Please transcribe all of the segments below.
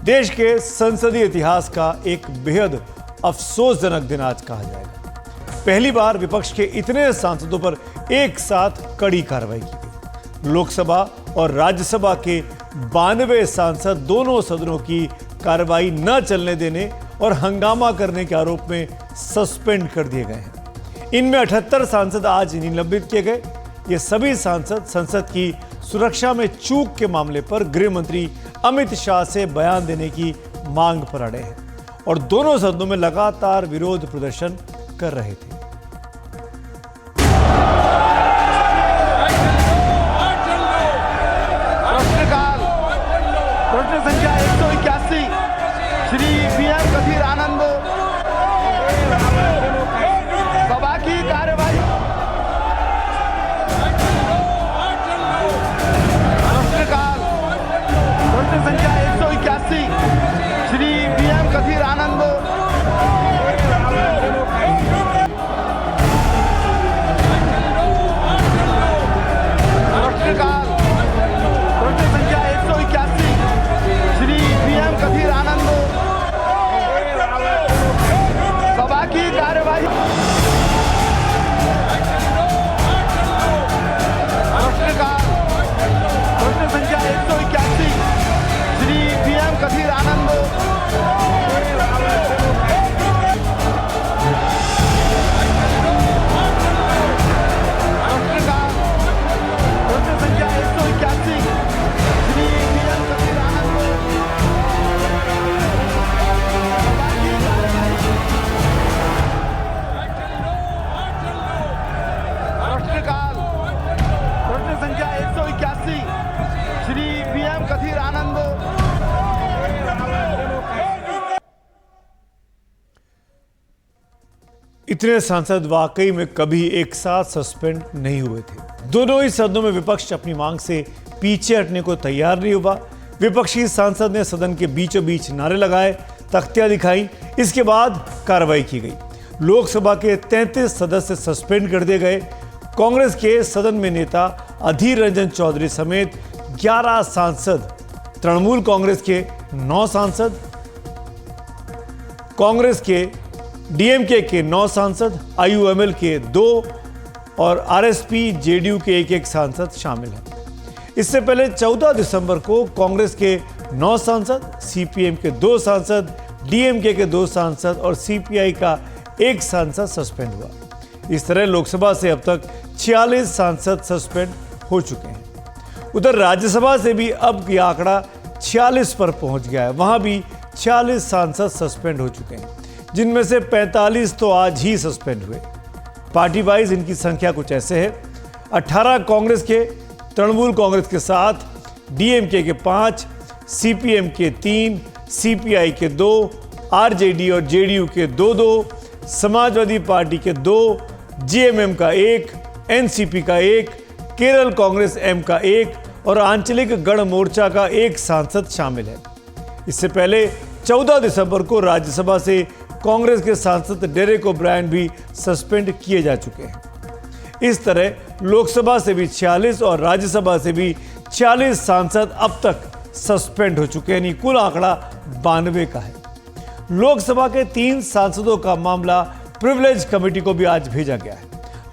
देश के संसदीय इतिहास का एक बेहद अफसोसजनक दिन आज कहा जाएगा। पहली बार विपक्ष के इतने सांसदों पर एक साथ कड़ी कार्रवाई की गई। लोकसभा और राज्यसभा के 92 सांसद दोनों सदनों की कार्रवाई न चलने देने और हंगामा करने के आरोप में सस्पेंड कर दिए गए हैं। इनमें 78 सांसद आज निलंबित किए गए। ये सभी सांसद संसद की सुरक्षा में चूक के मामले पर गृह मंत्री अमित शाह से बयान देने की मांग पर अड़े हैं और दोनों सदनों में लगातार विरोध प्रदर्शन कर रहे थे। प्रश्न संख्या 181 श्री PM कथीर आनंद सभा की कार्यवाही। प्रश्न संख्या 181 श्री PM कथीर आनंद प्रश्न संख्या 181 श्री PM कथीर आनंद सभा की कार्यवाही। प्रश्न संख्या 181 श्री PM कथीर आनंद प्रश्न संख्या 181 श्री PM कथीर आनंद प्रश्न संख्या 181 श्री PM कथीर आनंद। इतने सांसद वाकई में कभी एक साथ सस्पेंड नहीं हुए थे। दोनों ही सदनों में विपक्ष अपनी मांग से पीछे हटने को तैयार नहीं हुआ। विपक्षी सांसद ने सदन के बीचों बीच नारे लगाए, तख्तियां दिखाई। इसके बाद कार्रवाई की गई। लोकसभा के 33 सदस्य सस्पेंड कर दिए गए। कांग्रेस के सदन में नेता अधीर रंजन चौधरी समेत 11 सांसद, तृणमूल कांग्रेस के 9 सांसद, कांग्रेस के डीएमके के 9 सांसद, आईयूएमएल के 2 और आरएसपी जेडीयू के 1-1 सांसद शामिल हैं। इससे पहले 14 दिसंबर को कांग्रेस के 9 सांसद, सीपीएम के 2 सांसद, डीएमके के 2 सांसद और सीपीआई का 1 सांसद सस्पेंड हुआ। इस तरह लोकसभा से अब तक 46 सांसद सस्पेंड हो चुके हैं। उधर राज्यसभा से भी अब यह आंकड़ा 46 पर पहुंच गया है। वहां भी 46 सांसद सस्पेंड हो चुके हैं, जिनमें से 45 तो आज ही सस्पेंड हुए। पार्टी वाइज इनकी संख्या कुछ ऐसे है: 18 कांग्रेस के, तृणमूल कांग्रेस के 7, डीएमके के 5, सीपीएम के 3, सीपीआई के 2, आरजेडी और जेडीयू के 2-2, समाजवादी पार्टी के 2, जेएमएम का 1, एनसीपी का 1, केरल कांग्रेस एम का 1 और आंचलिक गण मोर्चा का 1 सांसद शामिल है। इससे पहले 14 दिसंबर को राज्यसभा से कांग्रेस के सांसद डेरेक ओब्रायन भी सस्पेंड किए जा चुके हैं। इस तरह लोकसभा से भी 46 और राज्यसभा से भी 46 सांसद अब तक सस्पेंड हो चुके हैं। कुल आंकड़ा 92 का है। लोकसभा के 3 सांसदों का मामला प्रिविलेज कमेटी को भी आज भेजा गया है।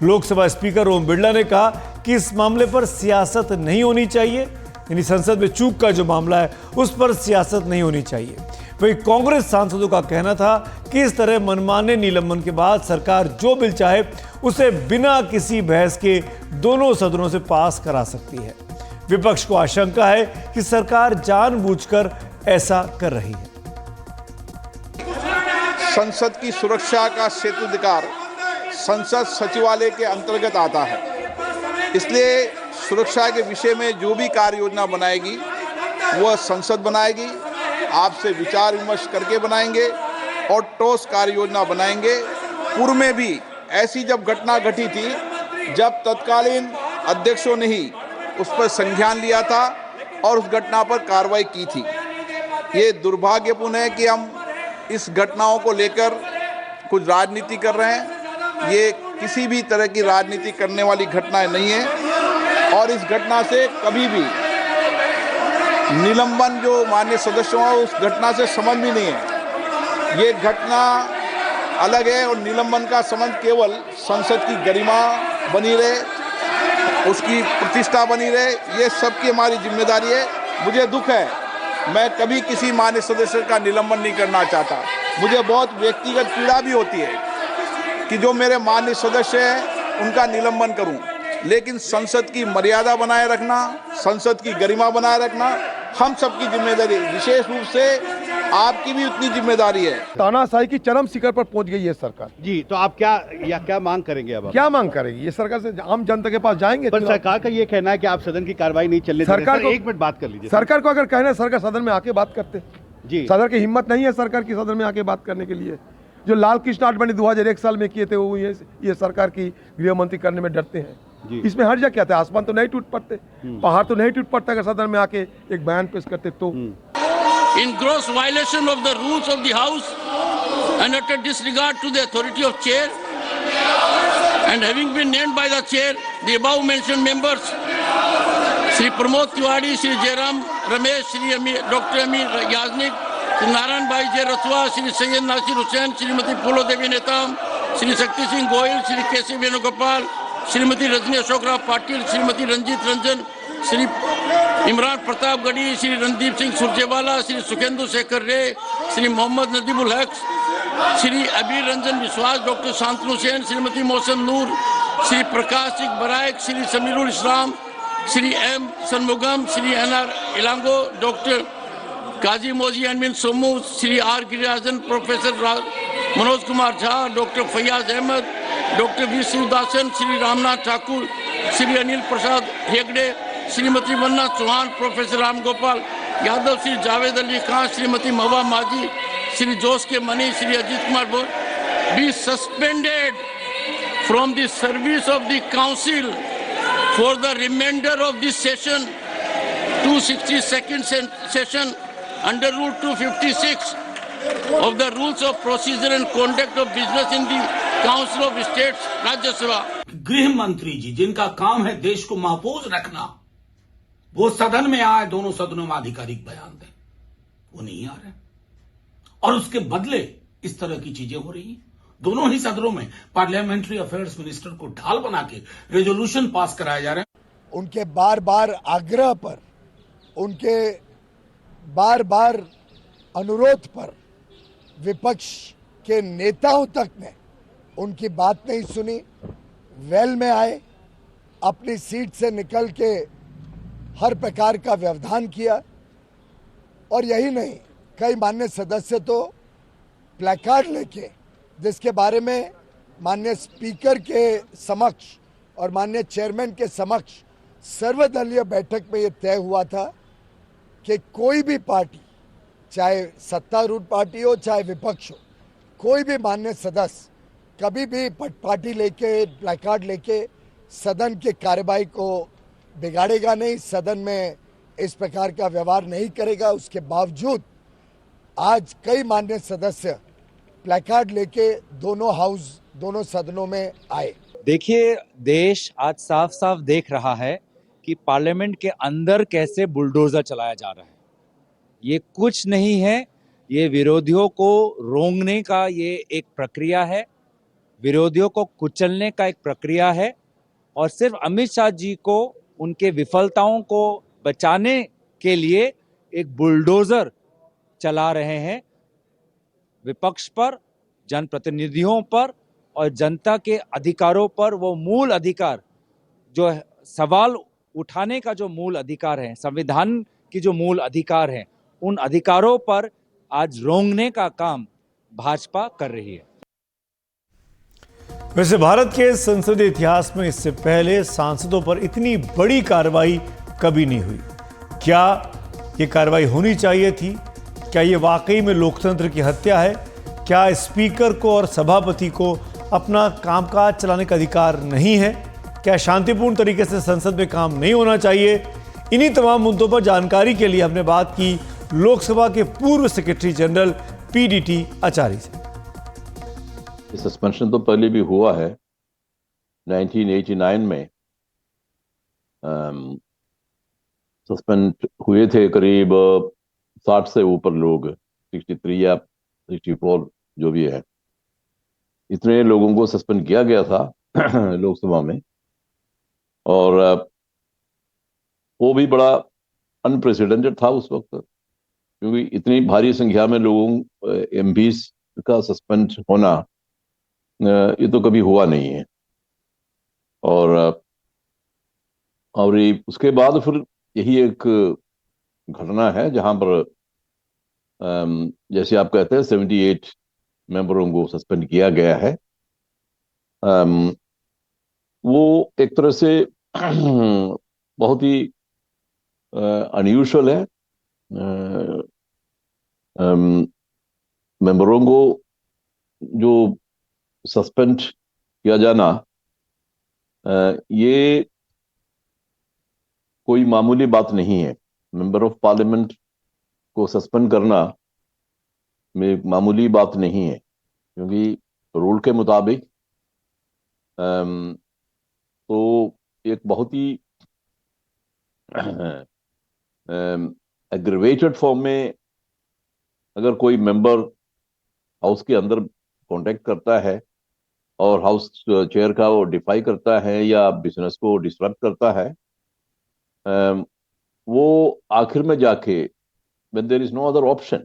लोकसभा स्पीकर ओम बिरला ने कहा कि इस मामले पर सियासत नहीं होनी चाहिए, यानी संसद में चूक का जो मामला है उस पर सियासत नहीं होनी चाहिए। वहीं कांग्रेस सांसदों का कहना था कि इस तरह मनमाने निलंबन के बाद सरकार जो बिल चाहे उसे बिना किसी बहस के दोनों सदनों से पास करा सकती है। विपक्ष को आशंका है कि सरकार जानबूझकर ऐसा कर रही है। संसद की सुरक्षा का क्षेत्राधिकार संसद सचिवालय के अंतर्गत आता है, इसलिए सुरक्षा के विषय में जो भी कार्य योजना बनाएगी वह संसद बनाएगी। आपसे विचार विमर्श करके बनाएंगे और ठोस कार्य योजना बनाएंगे। पूर्व में भी ऐसी जब घटना घटी थी, जब तत्कालीन अध्यक्षों ने ही उस पर संज्ञान लिया था और उस घटना पर कार्रवाई की थी। ये दुर्भाग्यपूर्ण है कि हम इस घटनाओं को लेकर कुछ राजनीति कर रहे हैं। ये किसी भी तरह की राजनीति करने वाली घटनाएं नहीं है और इस घटना से कभी भी निलंबन जो माननीय सदस्यों है उस घटना से संबंध भी नहीं है। ये घटना अलग है और निलंबन का संबंध केवल संसद की गरिमा बनी रहे, उसकी प्रतिष्ठा बनी रहे, ये सबकी हमारी जिम्मेदारी है। मुझे दुख है, मैं कभी किसी माननीय सदस्य का निलंबन नहीं करना चाहता। मुझे बहुत व्यक्तिगत पीड़ा भी होती है कि जो मेरे माननीय सदस्य हैं उनका निलंबन करूं, लेकिन संसद की मर्यादा बनाए रखना, संसद की गरिमा बनाए रखना हम सबकी जिम्मेदारी है। विशेष रूप से आपकी भी उतनी जिम्मेदारी है। तानाशाही की चरम शिखर पर पहुंच गई है सरकार। जी, तो आप क्या मांग करेंगे अब? क्या मांग करेंगी? ये सरकार से आम जनता के पास जाएंगे। पर सरकार का ये कहना है कि आप सदन की कार्रवाई नहीं चलने देंगे। सरकार को एक मिनट बात कर लीजिए। सरकार को अगर कहना है, सरकार सदन में आके बात करते। जी, सदन की हिम्मत नहीं है सरकार की सदन में आके बात करने के लिए। जो लाल कृष्ण आडवाणी 2001 साल में किए थे वो ये सरकार की गृह मंत्री करने में डरते हैं। इसमें हर्जा क्या था? आसमान तो नहीं टूट पड़ते, पहाड़ तो नहीं टूट पड़ता अगर सदन में आके एक बयान पेश करते तो। In gross violation of the rules of the House and utter disregard to the authority of Chair, and having been named by the Chair, the above mentioned members, Shri Pramod Tiwari, Shri Jairam Ramesh, Shri Dr. Amir Yaznik, Shri Narayan Bhai J. Rathwa, Shri Sayyid Nasir Hussain, Shrimati Phulo Devi Netam, Shri Shakti Singh Goyal, Shri K.C. Venugopal, Shrimati Rajni Ashok Rao Patil, Shrimati Ranjit Ranjan, Shri Imran Pratap गढ़ी, श्री रणदीप सिंह सुरजेवाला, श्री सुखेंदु शेखर रे, श्री मोहम्मद नदीमुल हक, Shri Abir Ranjan Biswas, doctor Shantanu Hussain, Shrimati Mohsin Noor, Shri Prakash Singh Baraik, Shri Samirul Islam, Shri M Shanmugam, Shri NR Elango, doctor Kazi Mozi Anwin Somu, Shri R Girirajan, professor Manoj Kumar Jha, doctor Fayyaz Ahmed, doctor V Sivadasan, Shri Ramnath Thakur, Shri Anil Prasad Hegde, Shrimati Vanna Chauhan, professor Ram Gopal Yadav, Shri Javed Ali Khan, Shrimati Mehbooba Maji, Shri Jose K Mani, Shri Ajit Kumar बोल B suspended from the service of the council for the reminder of this session 262nd session under rule 256 of the rules of procedure and conduct of business in the Council of States, Rajya Sabha. गृह मंत्री जी जिनका काम है देश को महफूज रखना, वो सदन में आए, दोनों सदनों में आधिकारिक बयान दें, वो नहीं आ रहे और उसके बदले इस तरह की चीजें हो रही हैं। दोनों ही सदनों में पार्लियामेंट्री अफेयर्स मिनिस्टर को ढाल बना के रेजोल्यूशन पास कराए जा रहे हैं। उनके बार बार आग्रह पर, उनके बार बार अनुरोध पर विपक्ष के नेताओं तक ने उनकी बात नहीं सुनी, वेल में आए, अपनी सीट से निकल के हर प्रकार का व्यवधान किया। और यही नहीं, कई माननीय सदस्य तो प्लेकार्ड लेके, जिसके बारे में माननीय स्पीकर के समक्ष और माननीय चेयरमैन के समक्ष सर्वदलीय बैठक में ये तय हुआ था कि कोई भी पार्टी, चाहे सत्तारूढ़ पार्टी हो चाहे विपक्ष हो, कोई भी माननीय सदस्य कभी भी पार्टी लेके, प्लेकार्ड लेके सदन की कार्यवाही को बिगाड़ेगा नहीं, सदन में इस प्रकार का व्यवहार नहीं करेगा। उसके बावजूद आज कई माननीय सदस्य प्लेकार्ड लेके दोनों हाउस, दोनों सदनों में आए। देखिए, देश आज साफ साफ देख रहा है कि पार्लियामेंट के अंदर कैसे बुलडोजर चलाया जा रहा है। ये कुछ नहीं है, ये विरोधियों को रोंगने का ये एक प्रक्रिया है, विरोधियों को कुचलने का एक प्रक्रिया है और सिर्फ अमित शाह जी को उनके विफलताओं को बचाने के लिए एक बुलडोजर चला रहे हैं विपक्ष पर, जनप्रतिनिधियों पर और जनता के अधिकारों पर। वो मूल अधिकार, जो सवाल उठाने का जो मूल अधिकार है, संविधान की जो मूल अधिकार है, उन अधिकारों पर आज रोंगने का काम भाजपा कर रही है। वैसे भारत के संसदीय इतिहास में इससे पहले सांसदों पर इतनी बड़ी कार्रवाई कभी नहीं हुई। क्या ये कार्रवाई होनी चाहिए थी? क्या ये वाकई में लोकतंत्र की हत्या है? क्या स्पीकर को और सभापति को अपना कामकाज चलाने का अधिकार नहीं है? क्या शांतिपूर्ण तरीके से संसद में काम नहीं होना चाहिए? इन्हीं तमाम मुद्दों पर जानकारी के लिए हमने बात की लोकसभा के पूर्व सेक्रेटरी जनरल पीडीटी आचार्य से। सस्पेंशन तो पहले भी हुआ है 1989 में। सस्पेंड हुए थे करीब 60 से ऊपर लोग, 63 या 64 जो भी है, इतने लोगों को सस्पेंड किया गया था लोकसभा में। और वो भी बड़ा अनप्रेसिडेंटेड था उस वक्त, क्योंकि इतनी भारी संख्या में लोगों एमपीज का सस्पेंड होना ये तो कभी हुआ नहीं है। और उसके बाद फिर यही एक घटना है जहां पर जैसे आप कहते हैं 78 मेंबरों को सस्पेंड किया गया है। वो एक तरह से बहुत ही अनयूजुअल है। मेंबरों को जो सस्पेंड किया जाना ये कोई मामूली बात नहीं है। मेंबर ऑफ पार्लियामेंट को सस्पेंड करना में मामूली बात नहीं है, क्योंकि रूल के मुताबिक तो एक बहुत ही एग्रीवेटेड फॉर्म में अगर कोई मेंबर हाउस के अंदर कांटेक्ट करता है और हाउस चेयर का वो डिफाई करता है या बिजनेस को डिस्टर्ब करता है, वो आखिर में जाके when there is no other option,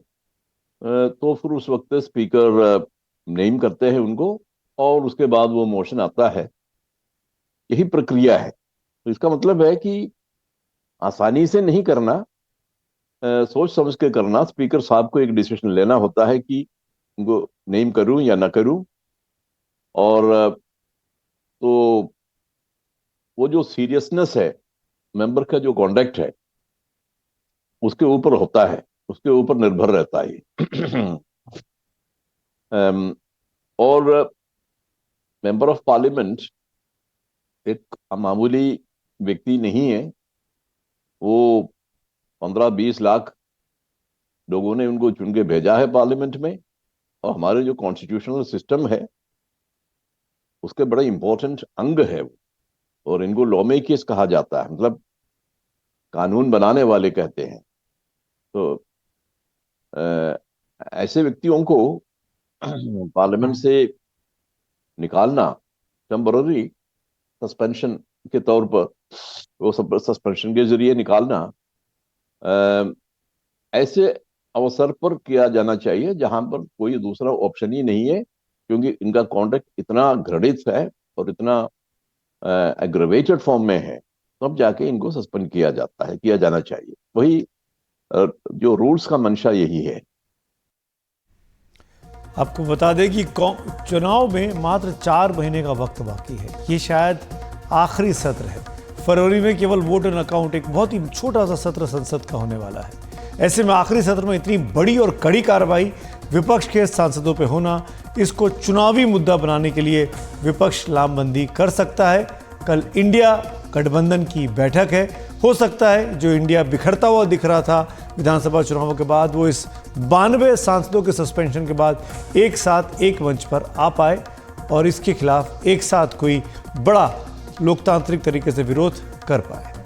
तो फिर उस वक्त स्पीकर नेम करते हैं उनको और उसके बाद वो मोशन आता है। यही प्रक्रिया है। तो इसका मतलब है कि आसानी से नहीं करना, सोच समझ के करना। स्पीकर साहब को एक डिसीजन लेना होता है कि उनको नेम करूं या ना करूं। और तो वो जो सीरियसनेस है मेंबर का, जो कॉन्डक्ट है, उसके ऊपर होता है, उसके ऊपर निर्भर रहता है। और मेंबर ऑफ पार्लियामेंट एक मामूली व्यक्ति नहीं है। वो 15-20 लाख लोगों ने उनको चुन के भेजा है पार्लियामेंट में, और हमारे जो कॉन्स्टिट्यूशनल सिस्टम है उसके बड़े इंपॉर्टेंट अंग है वो। और इनको लॉ मेकर्स कहा जाता है, मतलब कानून बनाने वाले कहते हैं। तो ऐसे व्यक्तियों को पार्लियामेंट से निकालना टेम्पररी सस्पेंशन के तौर पर, वो सस्पेंशन के जरिए निकालना ऐसे अवसर पर किया जाना चाहिए जहां पर कोई दूसरा ऑप्शन ही नहीं है, क्योंकि इनका कॉन्डक्ट इतना घृणित है और इतना एग्रेवेटेड फॉर्म में है, तब जाके इनको सस्पेंड किया जाता है, किया जाना चाहिए। वही जो रूल्स का मंशा यही है। आपको बता दें कि चुनाव में मात्र 4 महीने का वक्त बाकी है। ये शायद आखिरी सत्र है। फरवरी में केवल वोट एंड अकाउंट, एक बहुत ही छोटा सा सत्र संसद का होने वाला है। ऐसे में आखिरी सत्र में इतनी बड़ी और कड़ी कार्रवाई विपक्ष के सांसदों पे होना, इसको चुनावी मुद्दा बनाने के लिए विपक्ष लामबंदी कर सकता है। कल इंडिया गठबंधन की बैठक है। हो सकता है जो इंडिया बिखरता हुआ दिख रहा था विधानसभा चुनावों के बाद, वो इस 92 सांसदों के सस्पेंशन के बाद एक साथ एक मंच पर आ पाए और इसके खिलाफ एक साथ कोई बड़ा लोकतांत्रिक तरीके से विरोध कर पाए।